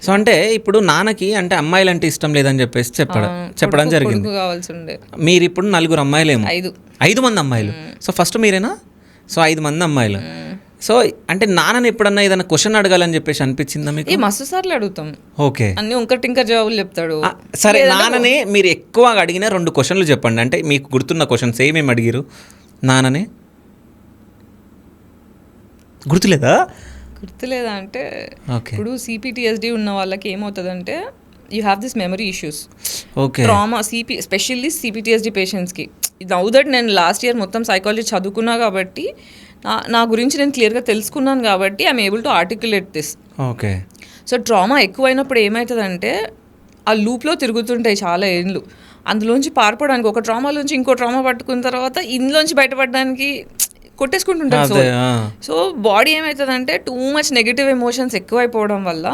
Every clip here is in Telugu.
సో అంటే ఇప్పుడు నాన్నకి అంటే అమ్మాయిలు అంటే ఇష్టం లేదని చెప్పేసి చెప్పడం జరిగింది. మీరు ఇప్పుడు 4 అమ్మాయిలేమో, 5 మంది అమ్మాయిలు. సో ఫస్ట్ మీరేనా? సో 5 మంది అమ్మాయిలు. సో అంటే నాన్నని ఎప్పుడన్నా ఏదైనా క్వశ్చన్ అడగాలని చెప్పేసి అనిపించిందా మీకు? మస్తు సార్లు అడుగుతాం. ఓకే, అన్ని ఇంకా జవాబులు చెప్తాడు. సరే, నాన్నని మీరు ఎక్కువగా అడిగిన 2 క్వశ్చన్లు చెప్పండి. అంటే మీకు గుర్తున్న క్వశ్చన్స్ ఏమేమి అడిగారు నాన్నని? గుర్తులేదా అంటే ఇప్పుడు సిపిటిఎస్డి ఉన్న వాళ్ళకి ఏమవుతుందంటే you have this memory issues, trauma, especially CPTSD పేషెంట్స్కి. నౌ దట్ నేను లాస్ట్ ఇయర్ మొత్తం సైకాలజీ చదువుకున్నా కాబట్టి నా గురించి నేను క్లియర్గా తెలుసుకున్నాను కాబట్టి I'm able to articulate this. Okay. So trauma ఎక్కువైనప్పుడు ఏమవుతుందంటే ఆ లూప్లో తిరుగుతుంటాయి చాలా ఏళ్ళు. అందులోంచి పారిపోవడానికి, ఒక ట్రామాలోంచి ఇంకో ట్రామా పట్టుకున్న తర్వాత ఇందులోంచి బయటపడడానికి కొట్టేసుకుంటుంటారు. సో బాడీ ఏమవుతుందంటే టూ మచ్ నెగిటివ్ ఎమోషన్స్ ఎక్కువైపోవడం వల్ల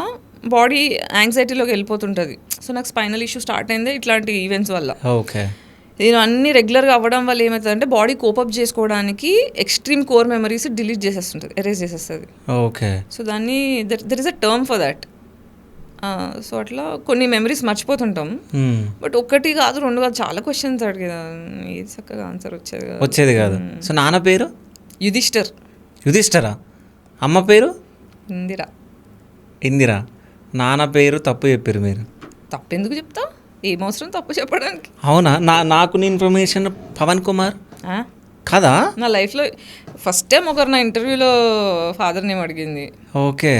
బాడీ యాంగ్జైటీలోకి వెళ్ళిపోతుంటుంది. సో నాకు స్పైనల్ ఇష్యూ స్టార్ట్ అయింది ఇట్లాంటి ఈవెంట్స్ వల్ల. ఓకే. నేను అన్ని రెగ్యులర్గా అవ్వడం వల్ల ఏమవుతుందంటే బాడీ కోపప్ చేసుకోవడానికి ఎక్స్ట్రీమ్ కోర్ మెమరీస్ డిలీట్ చేసేస్తుంటుంది, ఎరేజ్ చేసేస్తుంది. ఓకే. సో దాన్ని there is a term for that. So అట్లా కొన్ని మెమరీస్ మర్చిపోతుంటాం. బట్ 1 కాదు 2 కాదు చాలా క్వశ్చన్స్ అడిగేదా, ఏది చక్కగా ఆన్సర్ వచ్చేది కాదు. సో నాన్న పేరు యుధిష్ఠరా, అమ్మ పేరు ఇందిరా. నాన్న పేరు తప్పు చెప్పారు మీరు. తప్పు ఎందుకు చెప్తా, ఏం అవసరం తప్పు చెప్పడానికి? అవునా? నాకు ఇన్ఫర్మేషన్ పవన్ కుమార్ కదా. నా లైఫ్లో ఫస్ట్ టైం ఒకరు నా ఇంటర్వ్యూలో ఫాదర్ నేమ్ అడిగింది. ఓకే.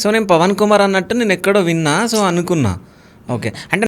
సో నేను పవన్ కుమార్ అన్నట్టు నేను ఎక్కడో విన్నా, సో అనుకున్నా. ఓకే. అంటే